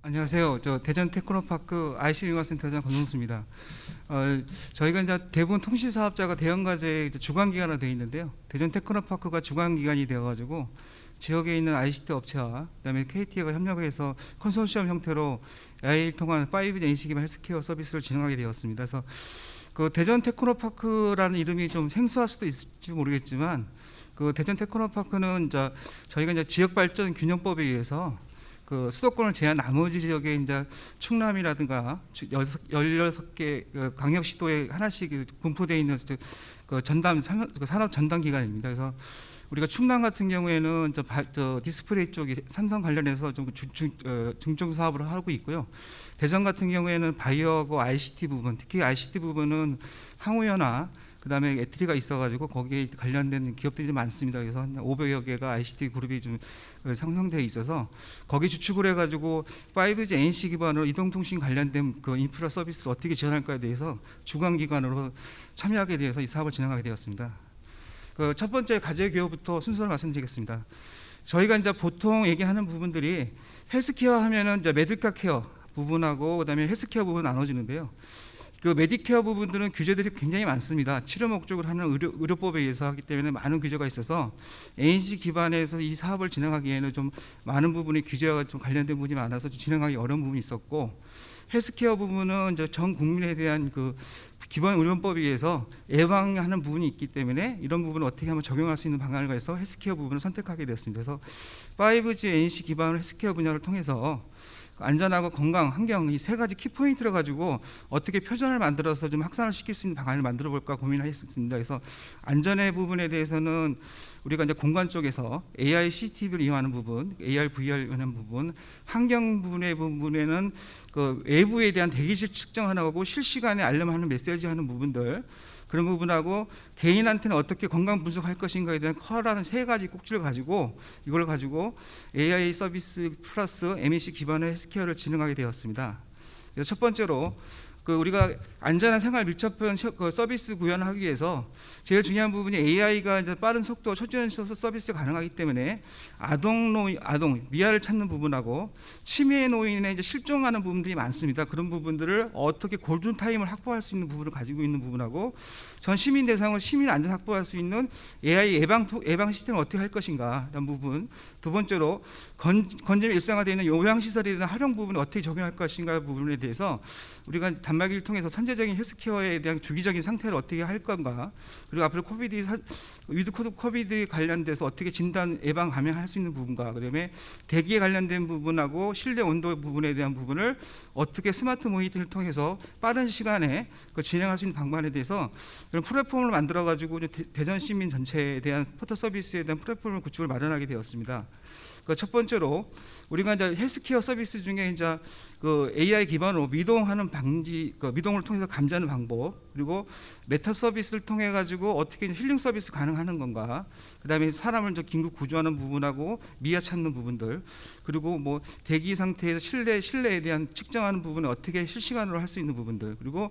안녕하세요. 저 대전 테크노파크 IC 융합센터장 권동수입니다. 저희가 이제 대부분 통신 사업자가 대형과제의 주관기관으로 되어 있는데요. 대전 테크노파크가 주관기관이 되어가지고 지역에 있는 ICT 업체와 그다음에 KT가 협력해서 컨소시엄 형태로 AI를 통한 5G NC 기반 헬스케어 서비스를 진행하게 되었습니다. 그래서 그 대전 테크노파크라는 이름이 좀 생소할 수도 있을지 모르겠지만 그 대전 테크노파크는 이제 저희가 이제 지역발전 균형법에 의해서 그 수도권을 제한 나머지 지역에 이제 충남이라든가 16개 그 광역시도에 하나씩 분포되어 있는 그 전담 산업 전담 기관입니다. 그래서 우리가 충남 같은 경우에는 저 디스플레이 쪽이 삼성 관련해서 좀 중점 사업을 하고 있고요. 대전 같은 경우에는 바이오하고 ICT 부분, 특히 ICT 부분은 항우연화 그다음에 애트리가 있어가지고 거기에 관련된 기업들이 좀 많습니다. 그래서 한 500여 개가 ICT 그룹이 좀 상성되어 있어서 거기 주축을 해가지고 5G NC 기반으로 이동통신 관련된 그 인프라 서비스를 어떻게 지원할까에 대해서 주관기관으로 참여하게 되어서 이 사업을 진행하게 되었습니다. 그 첫 번째 과제 개요부터 순서를 말씀드리겠습니다. 저희가 이제 보통 얘기하는 부분들이 헬스케어 하면은 이제 메디컬 케어 부분하고 그다음에 헬스케어 부분 나눠지는데요. 그 메디케어 부분들은 규제들이 굉장히 많습니다. 치료 목적으로 하는 의료법에 의해서 하기 때문에 많은 규제가 있어서 ANC 기반에서 이 사업을 진행하기에는 좀 많은 부분이 규제와 좀 관련된 부분이 많아서 진행하기 어려운 부분이 있었고, 헬스케어 부분은 이제 전 국민에 대한 그 기본 의료법에 의해서 예방하는 부분이 있기 때문에 이런 부분을 어떻게 하면 적용할 수 있는 방안을 가해서 헬스케어 부분을 선택하게 됐습니다. 그래서 5G NC 기반으로 헬스케어 분야를 통해서 안전하고 건강, 환경 이 세 가지 키포인트를 가지고 어떻게 표준을 만들어서 좀 확산을 시킬 수 있는 방안을 만들어 볼까 고민하였습니다. 그래서 안전의 부분에 대해서는 우리가 이제 공간 쪽에서 AI CCTV를 이용하는 부분, AR, VR 하는 부분, 환경 부분에는 그 외부에 대한 대기질 측정하고 실시간에 알림하는 메시지하는 부분들, 그런 부분하고 개인한테는 어떻게 건강 분석할 것인가에 대한 커라는 세 가지 꼭지를 가지고 이걸 가지고 AI 서비스 플러스 MEC 기반의 헬스케어를 진행하게 되었습니다. 그래서 첫 번째로 그 우리가 안전한 생활 밀접한 서비스 구현하기 위해서 제일 중요한 부분이 AI가 이제 빠른 속도 초전 서비스가 가능하기 때문에 아동 미아를 찾는 부분하고 치매 노인의 이제 실종하는 부분들이 많습니다. 그런 부분들을 어떻게 골든 타임을 확보할 수 있는 부분을 가지고 있는 부분하고 전 시민 대상으로 시민 안전 확보할 수 있는 AI 예방 시스템을 어떻게 할 것인가 이런 부분. 두 번째로 건전 일상화되어 있는 요양 시설에 대한 활용 부분을 어떻게 적용할 것인가 부분에 대해서 우리가 단말기를 통해서 선제적인 헬스케어에 대한 주기적인 상태를 어떻게 할 건가, 그리고 앞으로 코비드 관련돼서 어떻게 진단 예방 감염할 수 있는 부분과 그다음에 대기에 관련된 부분하고 실내 온도 부분에 대한 부분을 어떻게 스마트 모니터를 통해서 빠른 시간에 그 진행할 수 있는 방법에 대해서 그런 플랫폼을 만들어 가지고 대전 시민 전체에 대한 포털 서비스에 대한 플랫폼을 구축을 마련하게 되었습니다. 그 첫 번째로 우리가 이제 헬스케어 서비스 중에 이제 그 AI 기반으로 미동하는 방지, 그 미동을 통해서 감지하는 방법, 그리고 메타 서비스를 통해 가지고 어떻게 힐링 서비스 가능하는 건가, 그다음에 사람을 좀 긴급 구조하는 부분하고 미아 찾는 부분들, 그리고 뭐 대기 상태에서 실내에 대한 측정하는 부분을 어떻게 실시간으로 할 수 있는 부분들, 그리고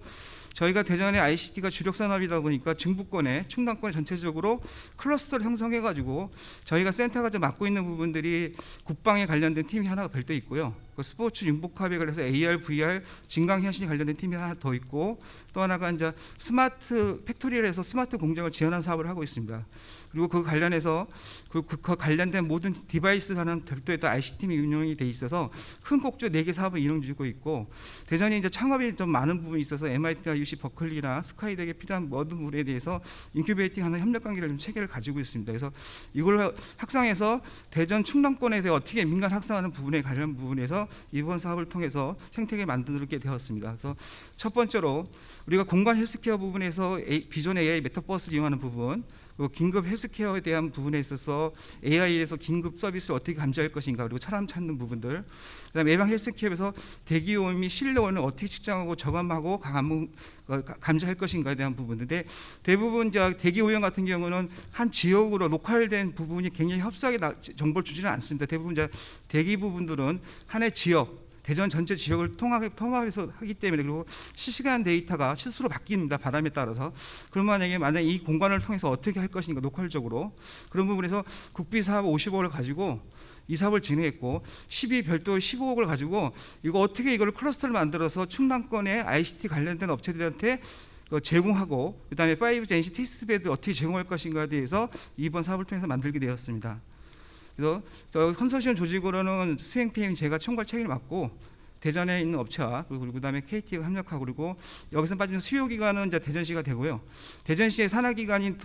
저희가 대전의 ICT가 주력 산업이다 보니까 중부권에 충남권에 전체적으로 클러스터를 형성해 가지고 저희가 센터가 좀 맡고 있는 부분들이 국방에 관련된 팀이 하나가 별도 있고요. 그 스포츠 융복합에 관해서 AR, VR, 증강현실 관련된 팀이 하나 더 있고, 또 하나가 이제 스마트 팩토리에서 스마트 공장을 지원하는 사업을 하고 있습니다. 그리고 그 관련해서 그 관련된 모든 디바이스 하는 별도의 또 IC팀이 운영이 돼 있어서 큰 꼭지 4개 사업을 이용 중이고 있고, 대전이 이제 창업이 좀 많은 부분이 있어서 MIT나 UC 버클리나 스카이덱에 필요한 모든 부분에 대해서 인큐베이팅하는 협력 관계를 좀 체계를 가지고 있습니다. 그래서 이걸 확산해서 대전 충남권에 대해 어떻게 민간 확산하는 부분에 관련 부분에서 이번 사업을 통해서 생태계 만들게 되었습니다. 그래서 첫 번째로 우리가 공간 헬스케어 부분에서 비전 AI 메타버스를 이용하는 부분, 그리고 긴급 헬스케어에 대한 부분에 있어서 AI에서 긴급 서비스를 어떻게 감지할 것인가, 그리고 사람 찾는 부분들, 그다음에 예방 헬스케어에서 대기오염 및 실내오염을 어떻게 측정하고 저감하고 감지할 것인가에 대한 부분인데, 대부분 이제 대기오염 같은 경우는 한 지역으로 녹화된 부분이 굉장히 협소하게 정보를 주지는 않습니다. 대부분 이제 대기 부분들은 한 해 지역 대전 전체 지역을 통합해서 하기 때문에, 그리고 실시간 데이터가 실수로 바뀝니다. 바람에 따라서. 그럼 만약 이 공간을 통해서 어떻게 할 것인가, 로컬적으로 그런 부분에서 국비 사업 50억을 가지고 이 사업을 진행했고, 12별도 15억을 가지고 이거 어떻게 이걸 클러스터를 만들어서 충남권의 ICT 관련된 업체들한테 제공하고, 그다음에 5G NC 테스트베드 어떻게 제공할 것인가에 대해서 이번 사업을 통해서 만들게 되었습니다. 그래서 저 컨소시엄 조직으로는 수행 PM 제가 총괄 책임을 맡고, 대전에 있는 업체와 그리고 그다음에 KT가 협력하고, 그리고 여기서 빠지는 수요 기관은 이제 대전시가 되고요. 대전시의 산하 기관인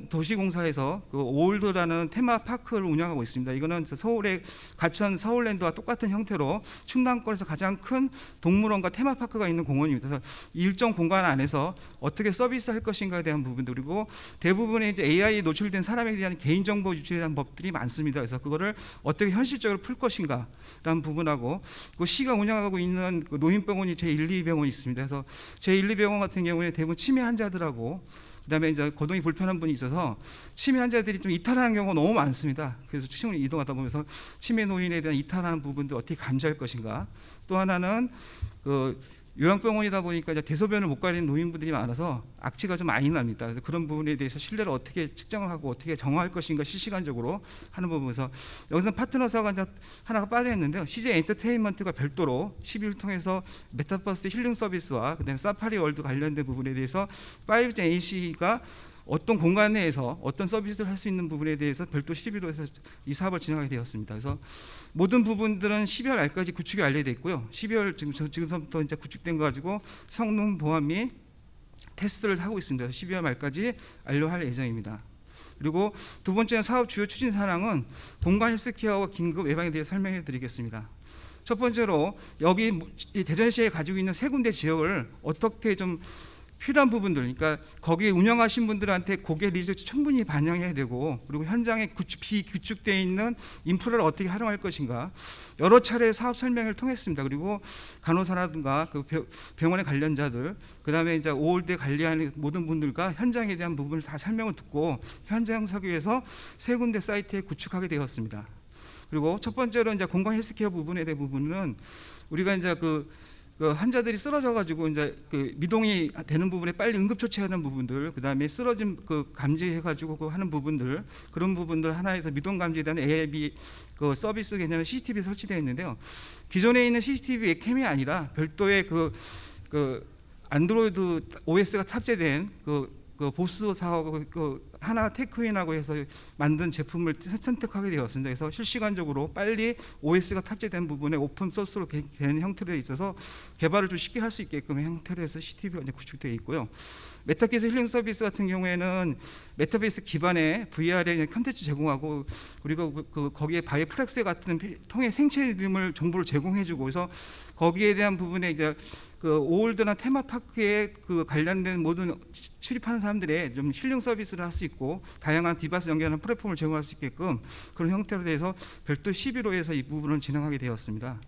도시공사에서 그 오월드라는 테마파크를 운영하고 있습니다. 이거는 서울의 가천 서울랜드와 똑같은 형태로 충남권에서 가장 큰 동물원과 테마파크가 있는 공원입니다. 그래서 일정 공간 안에서 어떻게 서비스할 것인가에 대한 부분들, 그리고 대부분의 이제 AI에 노출된 사람에 대한 개인정보 유출에 대한 법들이 많습니다. 그래서 그거를 어떻게 현실적으로 풀 것인가라는 부분하고, 그 시가 운영하고 있는 그 노인병원이 제1, 2병원이 있습니다. 그래서 제1, 2병원 같은 경우에 대부분 치매 환자들하고 그다음에 이제 거동이 불편한 분이 있어서 치매 환자들이 좀 이탈하는 경우가 너무 많습니다. 그래서 층을 이동하다 보면서 치매 노인에 대한 이탈하는 부분들 어떻게 감지할 것인가. 또 하나는 그 요양병원이다 보니까 이제 대소변을 못 가리는 노인분들이 많아서 악취가 좀 많이 납니다. 그래서 그런 부분에 대해서 신뢰를 어떻게 측정을 하고 어떻게 정화할 것인가 실시간적으로 하는 부분에서, 여기서 파트너사가 이제 하나가 빠져 있는데요. CJ 엔터테인먼트가 별도로 12를 통해서 메타버스 힐링 서비스와 그다음에 사파리 월드 관련된 부분에 대해서 5G NC가 어떤 공간 내에서 어떤 서비스를 할 수 있는 부분에 대해서 별도 12로 해서 이 사업을 진행하게 되었습니다. 그래서 모든 부분들은 12월 말까지 구축이 완료되어 있고요. 12월 지금부터 이제 구축된 거 가지고 성능 보안 및 테스트를 하고 있습니다. 그래서 12월 말까지 완료할 예정입니다. 그리고 두 번째 사업 주요 추진 사항은 공간 헬스케어와 긴급 예방에 대해 설명해 드리겠습니다. 첫 번째로 여기 대전시에 가지고 있는 세 군데 지역을 어떻게 좀 필요한 부분들, 그러니까 거기에 운영하신 분들한테 고객 니즈를 충분히 반영해야 되고, 그리고 현장에 비구축되어 있는 인프라를 어떻게 활용할 것인가 여러 차례 사업 설명을 통했습니다. 그리고 간호사라든가 그 병원의 관련자들, 그다음에 이제 오월대 관리하는 모든 분들과 현장에 대한 부분을 다 설명을 듣고 현장 설계에서 세 군데 사이트에 구축하게 되었습니다. 그리고 첫 번째로 이제 공간 헬스케어 부분에 대한 부분은 우리가 이제 그 환자들이 쓰러져 가지고 이제 그 미동이 되는 부분에 빨리 응급 조치하는 부분들, 그다음에 쓰러짐 그 감지해 가지고 그 하는 부분들, 그런 부분들 하나에서 미동 감지에 대한 AIB 그 서비스 개념의 CCTV 설치되어 있는데요. 기존에 있는 CCTV 캠이 아니라 별도의 그 안드로이드 OS가 탑재된 그 보스 사업 하나 테크인하고 해서 만든 제품을 선택하게 되었습니다. 그래서 실시간적으로 빨리 OS가 탑재된 부분에 오픈 소스로 된 형태로 있어서 개발을 좀 쉽게 할 수 있게끔 형태로 해서 CCTV가 이제 구축되어 있고요. 메타버스 힐링 서비스 같은 경우에는 메타버스 기반의 VR의 컨텐츠 제공하고, 그리고 거기에 바이오프렉스 같은 통해 생체 이름을 정보를 제공해주고, 그래서 거기에 대한 부분에 이제 그 오월드나 테마파크에 그 관련된 모든 출입하는 사람들의 좀 힐링 서비스를 할 수 있고, 다양한 디바이스 연결하는 플랫폼을 제공할 수 있게끔 그런 형태로 돼서 별도 11호에서 이 부분을 진행하게 되었습니다.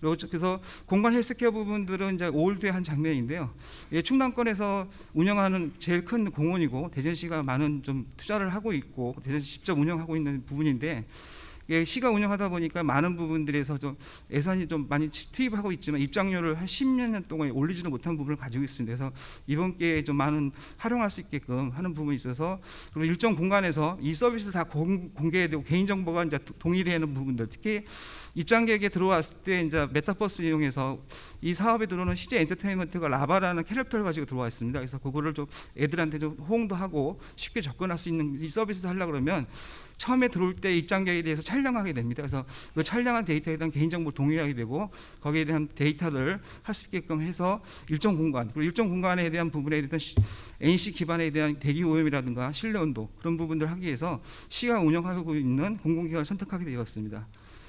그래서 공간 헬스케어 부분들은 이제 오월드의 한 장면인데요. 충남권에서 운영하는 제일 큰 공원이고 대전시가 많은 좀 투자를 하고 있고 대전시 직접 운영하고 있는 부분인데, 시가 운영하다 보니까 많은 부분들에서 좀 예산이 좀 많이 투입하고 있지만 입장료를 한 10몇 년 동안 올리지는 못한 부분을 가지고 있습니다. 그래서 이번 기회에 좀 많은 활용할 수 있게끔 하는 부분이 있어서, 그리고 일정 공간에서 이 서비스 다 공개되고 개인정보가 이제 동일되는 부분들, 특히 입장객에 들어왔을 때 이제 메타버스 이용해서 이 사업에 들어오는 CJ 엔터테인먼트가 라바라는 캐릭터를 가지고 들어와 있습니다. 그래서 그거를 좀 애들한테 좀 호응도 하고 쉽게 접근할 수 있는 이 서비스를 하려고 그러면 처음에 들어올 때 입장객에 대해서 촬영하게 됩니다. 그래서 그 촬영한 데이터에 대한 개인정보를 동일하게 되고 거기에 대한 데이터를 할 수 있게끔 해서 일정 공간, 그리고 일정 공간에 대한 부분에 대한 NC 기반에 대한 대기 오염이라든가 실내 온도 그런 부분들을 하기 위해서 시가 운영하고 있는 공공기관을 선택하게 되었습니다.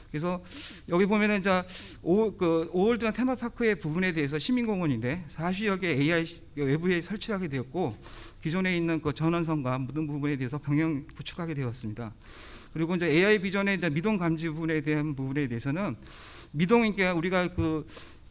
그래서 여기 보면은 이제 오월드나 테마파크의 부분에 대해서 시민공원인데 40여 개 AI 외부에 설치하게 되었고, 기존에 있는 그 전원선과 모든 부분에 대해서 병행 구축하게 되었습니다. 그리고 이제 AI 비전의 이제 미동 감지 부분에 대한 부분에 대해서는 미동이니까 우리가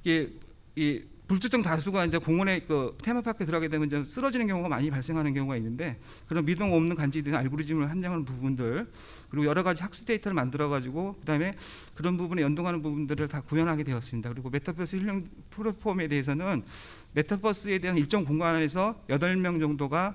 이 불특정 다수가 이제 공원에 그 테마파크에 들어가게 되면 이제 쓰러지는 경우가 많이 발생하는 경우가 있는데, 그런 미동 없는 간지들이 알고리즘을 함정하는 부분들, 그리고 여러 가지 학습 데이터를 만들어 가지고 그다음에 그런 부분에 연동하는 부분들을 다 구현하게 되었습니다. 그리고 메타버스 힐링 플랫폼에 대해서는 메타버스에 대한 일정 공간에서 8명 정도가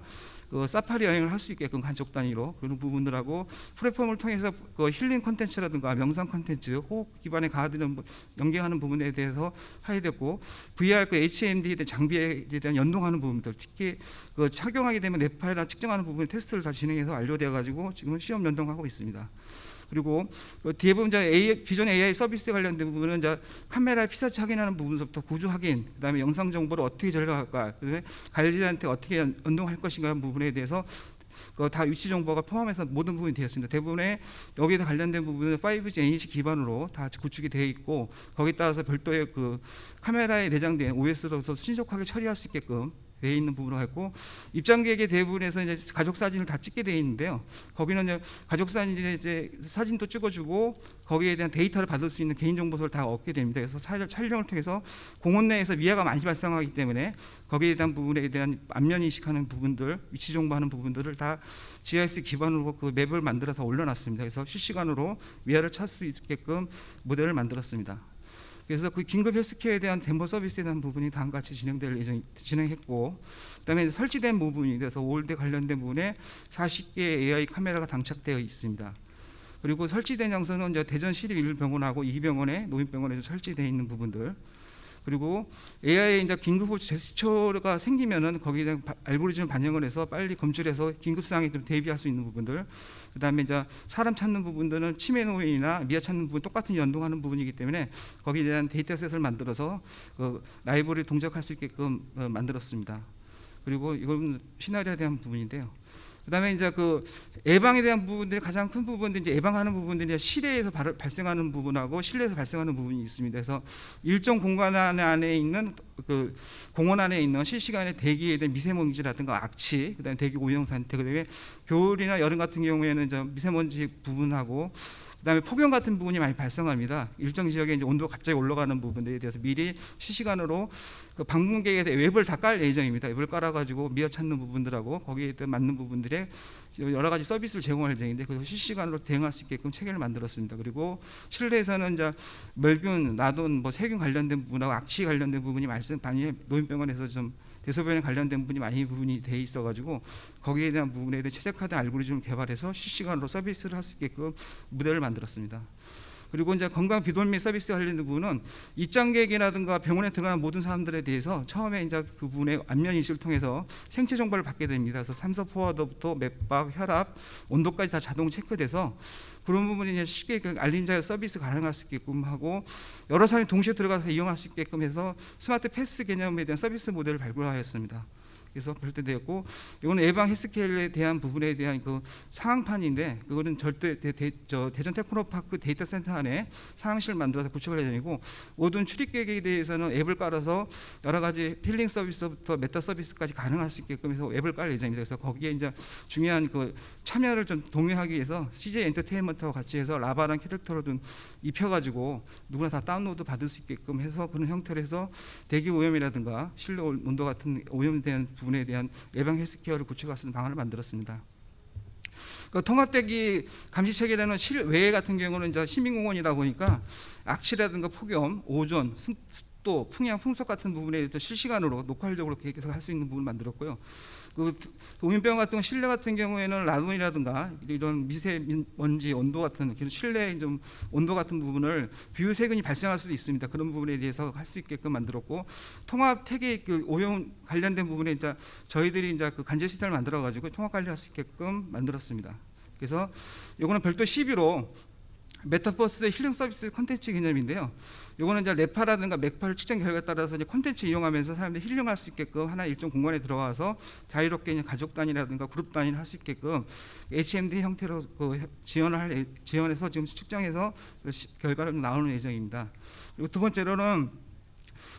그 사파리 여행을 할 수 있게끔 가족 단위로 그런 부분들하고, 플랫폼을 통해서 그 힐링 콘텐츠라든가 명상 콘텐츠, 호흡 기반의 가드는 연계하는 부분에 대해서 하게 됐고, VR 그 HMD에 대한 장비에 대한 연동하는 부분들, 특히 그 착용하게 되면 뇌파이나 측정하는 부분 테스트를 다 진행해서 완료되어 가지고 지금 시험 연동하고 있습니다. 그리고 그 뒤에 보면 이제 비전 AI 서비스 관련된 부분은 이제 카메라 피사체 확인하는 부분부터 구조 확인, 그다음에 영상 정보를 어떻게 전달할까, 그다음에 관리자한테 어떻게 연동할 것인가 하는 부분에 대해서 그 다 위치 정보가 포함해서 모든 부분이 되었습니다. 대부분의 여기에 관련된 부분은 5G NEC 기반으로 다 구축이 되어 있고, 거기에 따라서 별도의 그 카메라에 내장된 OS로서 신속하게 처리할 수 있게끔 되어 있는 부분으로 했고, 입장객의 대부분에서 이제 가족 사진을 다 찍게 되어 있는데요. 거기는 이제 가족 사진에 이제 사진도 찍어주고 거기에 대한 데이터를 받을 수 있는 개인 정보를 다 얻게 됩니다. 그래서 촬영을 통해서 공원 내에서 위해가 많이 발생하기 때문에 거기에 대한 부분에 대한 안면 인식하는 부분들, 위치 정보하는 부분들을 다 GIS 기반으로 그 맵을 만들어서 올려놨습니다. 그래서 실시간으로 위해를 찾을 수 있게끔 모델을 만들었습니다. 그래서 그 긴급 헬스케어에 대한 덴버 서비스에 대한 부분이 다음과 같이 진행했고, 그다음에 설치된 부분이 돼서 올드 관련된 부분에 40개 AI 카메라가 장착되어 있습니다. 그리고 설치된 장소는 이제 대전 시립1병원하고 2병원에 노인병원에서 설치되어 있는 부분들, 그리고 AI 이제 긴급 호출 제스처가 생기면은 거기에 대한 알고리즘을 반영을 해서 빨리 검출해서 긴급 상황에 좀 대비할 수 있는 부분들, 그다음에 이제 사람 찾는 부분들은 치매 노인이나 미아 찾는 부분 똑같은 연동하는 부분이기 때문에 거기에 대한 데이터셋을 만들어서 그 라이브러리 동작할 수 있게끔 만들었습니다. 그리고 이건 시나리오에 대한 부분인데요. 그다음에 이제 그 예방에 대한 부분들이 가장 큰 부분들이 이제 예방하는 부분들이 실내에서 발생하는 부분하고 실내에서 발생하는 부분이 있습니다. 그래서 일정 공간 안에 있는 그 공원 안에 있는 실시간에 대기에 대한 미세먼지라든가 악취, 그다음에 대기 오염 상태, 그다음에 겨울이나 여름 같은 경우에는 이제 미세먼지 부분하고 그다음에 폭염 같은 부분이 많이 발생합니다. 일정 지역에 이제 온도가 갑자기 올라가는 부분들에 대해서 미리 실시간으로 그 방문객에 대해 웹을 다 깔 예정입니다. 웹을 깔아가지고 미어 찾는 부분들하고 거기에 맞는 부분들에 여러 가지 서비스를 제공할 예정인데, 그래서 실시간으로 대응할 수 있게끔 체계를 만들었습니다. 그리고 실내에서는 이제 멸균, 나돈, 뭐 세균 관련된 부분하고 악취 관련된 부분이 많이 노인병원에서 좀 대소변에 관련된 부분이 많이 부분이 돼 있어가지고 거기에 대한 부분에 대해 최적화된 알고리즘을 개발해서 실시간으로 서비스를 할 수 있게끔 모델을 만들었습니다. 그리고 이제 건강 비돌미 서비스 관련된 부분은 입장객이라든가 병원에 들어가는 모든 사람들에 대해서 처음에 이제 그 부분의 안면 인식을 통해서 생체 정보를 받게 됩니다. 그래서 산소 포화도부터 맥박, 혈압, 온도까지 다 자동 체크돼서 그런 부분이 이제 쉽게 알림자 서비스 가능할 수 있게끔 하고, 여러 사람이 동시에 들어가서 이용할 수 있게끔 해서 스마트 패스 개념에 대한 서비스 모델을 발굴하였습니다. 그래서 별도되었고, 이거는 예방 헬스케어에 대한 부분에 대한 그 상황판인데, 그거는 절대 대전 테크노파크 데이터 센터 안에 상황실을 만들어서 구축할 예정이고, 모든 출입객에 대해서는 앱을 깔아서 여러 가지 필링 서비스부터 메타 서비스까지 가능할 수 있게끔 해서 앱을 깔 예정입니다. 그래서 거기에 이제 중요한 그 참여를 좀 동요하기 위해서 CJ 엔터테인먼트와 같이 해서 라바라는 캐릭터를 좀 입혀가지고 누구나 다 다운로드 받을 수 있게끔 해서 그런 형태로 해서 대기 오염이라든가 실내 온도 같은 오염에 대한 부분에 대한 예방 헬스케어를 구축할 수 있는 방안을 만들었습니다. 그 통합대기 감시 체계라는 실외 같은 경우는 이제 시민공원이다 보니까 악취라든가 폭염, 오존, 습도, 풍향, 풍속 같은 부분에 대해서 실시간으로 녹화적으로 계획해서 할 수 있는 부분을 만들었고요. 그 노인병 같은 경우 실내 같은 경우에는 라돈이라든가 이런 미세먼지, 온도 같은 실내 좀 온도 같은 부분을 비유 세균이 발생할 수도 있습니다. 그런 부분에 대해서 할 수 있게끔 만들었고, 통합 태계 그 오염 관련된 부분에 이제 저희들이 이제 그 관제 시스템을 만들어 가지고 통합 관리할 수 있게끔 만들었습니다. 그래서 이거는 별도 CB로 메타버스 힐링 서비스 콘텐츠 개념인데요. 이거는 이제 레파라든가 맥파를 측정 결과에 따라서 이제 콘텐츠 이용하면서 사람들이 힐링할 수 있게끔 하나 일정 공간에 들어와서 자유롭게 그냥 가족 단위라든가 그룹 단위를 할 수 있게끔 HMD 형태로 그 지원해서 지금 측정해서 결과를 나오는 예정입니다. 그리고 두 번째로는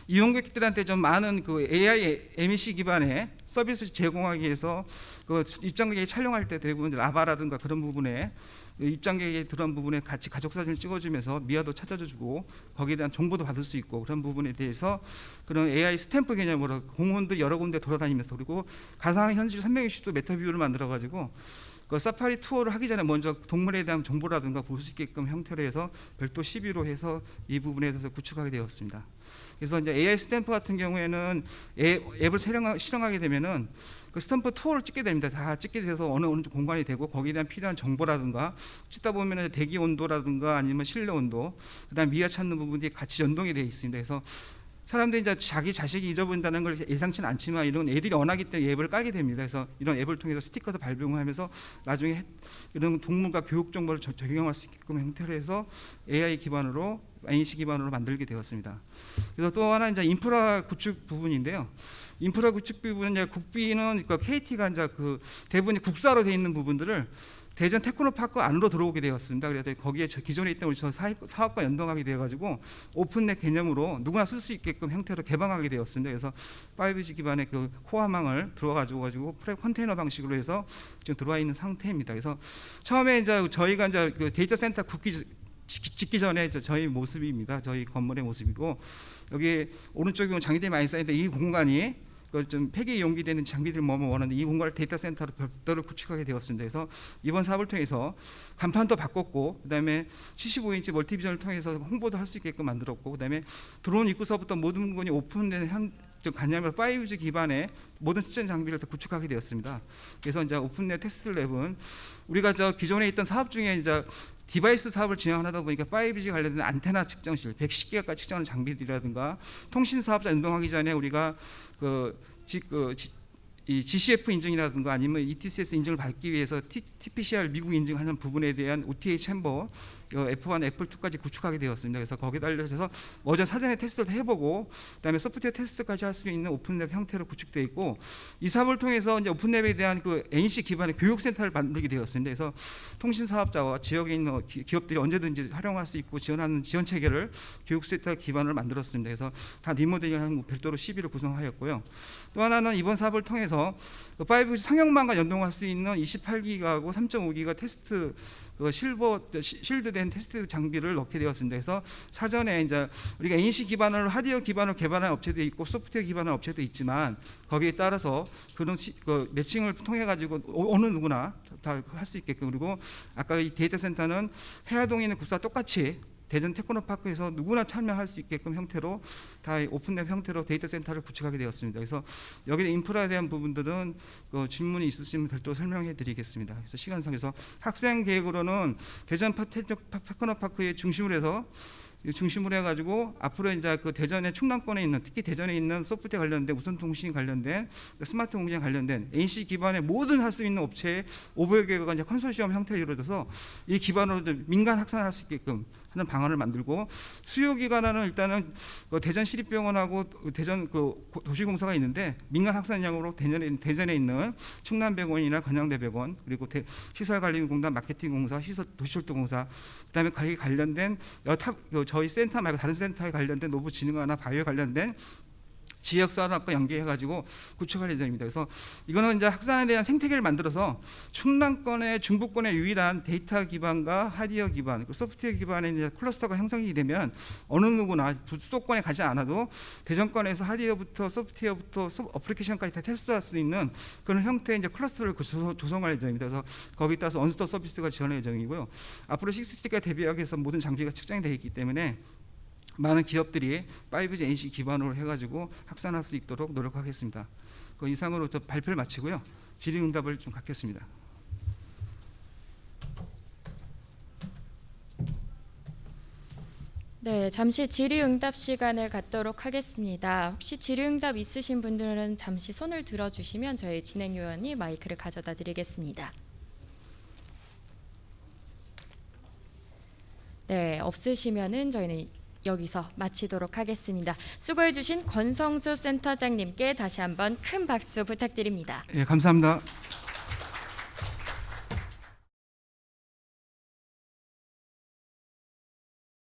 이용객들한테 좀 많은 그 AI MEC 기반의 서비스 제공하기 위해서 그 입장객이 촬영할 때 대부분 라바라든가 그런 부분에 입장객이 들어간 부분에 같이 가족 사진을 찍어주면서 미아도 찾아주고 거기에 대한 정보도 받을 수 있고 그런 부분에 대해서 그런 AI 스탬프 개념으로 공원들 여러 군데 돌아다니면서 그리고 가상현실 360도 메타뷰를 만들어가지고 그 사파리 투어를 하기 전에 먼저 동물에 대한 정보라든가 볼 수 있게끔 형태로 해서 별도 시비로 해서 이 부분에 대해서 구축하게 되었습니다. 그래서 이제 AI 스탬프 같은 경우에는 앱을 실행하게 되면은 그 스탬프 투어를 찍게 됩니다. 다 찍게 돼서 어느 공간이 되고 거기에 대한 필요한 정보라든가 찍다 보면은 대기 온도라든가 아니면 실내 온도, 그다음 미아 찾는 부분이 같이 연동이 되어 있습니다. 그래서 사람들이 이제 자기 자식이 잊어버린다는 걸 예상치는 않지만 이런 애들이 원하기 때문에 앱을 깔게 됩니다. 그래서 이런 앱을 통해서 스티커도 발송하면서 나중에 이런 동물과 교육 정보를 적용할 수 있게끔 형태로 해서 AI 기반으로 NC 기반으로 만들게 되었습니다. 그래서 또 하나 이제 인프라 구축 부분인데요. 인프라 구축 부분은 이제 국비는 그러니까 KT가 이제 그 대부분이 국사로 되어 있는 부분들을 대전 테크노파크 안으로 들어오게 되었습니다. 그래서 거기에 기존에 있던 우리 사업과 연동하게 되어가지고 오픈넷 개념으로 누구나 쓸 수 있게끔 형태로 개방하게 되었습니다. 그래서 5G 기반의 그 코어망을 들어가지고 프랩 컨테이너 방식으로 해서 지금 들어와 있는 상태입니다. 그래서 처음에 이제 저희가 이제 그 데이터 센터 짓기 전에 저희 모습입니다. 저희 건물의 모습이고 여기 오른쪽에 보면 장비들이 많이 쌓여있는데 이 공간이 좀 폐기 용기되는 장비들 원하는데 이 공간을 데이터 센터로 별도로 구축하게 되었습니다. 그래서 이번 사업을 통해서 간판도 바꿨고 그다음에 75인치 멀티비전을 통해서 홍보도 할 수 있게끔 만들었고 그다음에 들어온 입구서부터 모든 부분이 오픈된 간냐면 5G 기반의 모든 출전 장비를 다 구축하게 되었습니다. 그래서 이제 오픈넷 테스트 랩은 우리가 저 기존에 있던 사업 중에 이제 디바이스 사업을 진행하다 보니까 5G 관련된 안테나 측정실 110개가까지 측정하는 장비들이라든가 통신 사업자 연동하기 전에 우리가 이 GCF 인증이라든가 아니면 ETCS 인증을 받기 위해서 TPCR 미국 인증하는 부분에 대한 OTA 챔버 F1, F2까지 구축하게 되었습니다. 그래서 거기에 달려서 먼저 사전에 테스트를 해보고 그다음에 소프트웨어 테스트까지 할 수 있는 오픈랩 형태로 구축되어 있고 이 사업을 통해서 이제 오픈랩에 대한 그 NC 기반의 교육센터를 만들게 되었습니다. 그래서 통신 사업자와 지역에 있는 기업들이 언제든지 활용할 수 있고 지원하는 지원 체계를 교육센터 기반을 만들었습니다. 그래서 다 리모델링하는 별도로 CB를 구성하였고요. 또 하나는 이번 사업을 통해서 5G 상용망과 연동할 수 있는 28기가하고 3.5기가 테스트 실드된 테스트 장비를 넣게 되었습니다. 그래서 사전에 이제 우리가 NC 기반으로 하드웨어 기반을 개발한 업체도 있고 소프트웨어 기반의 업체도 있지만 거기에 따라서 그런 매칭을 통해 가지고 어느 누구나 다 할 수 있게끔 그리고 아까 이 데이터 센터는 해화동에 있는 국사 똑같이 대전 테크노파크에서 누구나 참여할 수 있게끔 형태로 다 오픈랩 형태로 데이터 센터를 구축하게 되었습니다. 그래서 여기 인프라에 대한 부분들은 질문이 있으시면 별도로 설명해 드리겠습니다. 그래서 시간상에서 학생 계획으로는 대전 테크노파크의 중심으로 해가지고 앞으로 이제 그 대전의 충남권에 있는 특히 대전에 있는 소프트웨어 관련된 우선통신 관련된 스마트 공장 관련된 NC 기반의 모든 할 수 있는 업체의 500여 개가 이제 컨소시엄 형태로 이루어져서 이 기반으로 민간 확산을 할 수 있게끔 하는 방안을 만들고 수요 기관은 일단은 대전 시립병원하고 대전 도시공사가 있는데 민간 확산량으로 대전에 있는 충남백원이나 건양대백원 그리고 시설관리공단 마케팅공사 도시철도공사 그다음에 거기 관련된 저희 센터 말고 다른 센터에 관련된 노부 진흥화나 바이오에 관련된 지역사업과 연계해가지고 구축할 예정입니다. 그래서 이거는 이제 확산에 대한 생태계를 만들어서 충남권의 중부권의 유일한 데이터 기반과 하드웨어 기반, 그리고 소프트웨어 기반의 이제 클러스터가 형성이 되면 어느 누구나 수도권에 가지 않아도 대전권에서 하드웨어부터 소프트웨어부터 어플리케이션까지 다 테스트할 수 있는 그런 형태의 이제 클러스터를 조성할 예정입니다. 그래서 거기에 따라서 원스톱 서비스가 지원할 예정이고요. 앞으로 6G가 대비하기 위해서 모든 장비가 측정이 되어 있기 때문에 많은 기업들이 5G NC 기반으로 해가지고 확산할 수 있도록 노력하겠습니다. 그 이상으로 저 발표를 마치고요. 질의응답을 좀 갖겠습니다. 네, 잠시 질의응답 시간을 갖도록 하겠습니다. 혹시 질의응답 있으신 분들은 잠시 손을 들어주시면 저희 진행요원이 마이크를 가져다 드리겠습니다. 네, 없으시면은 저희는 여기서 마치도록 하겠습니다. 수고해 주신 권성수 센터장님께 다시 한번 큰 박수 부탁드립니다. 예, 감사합니다.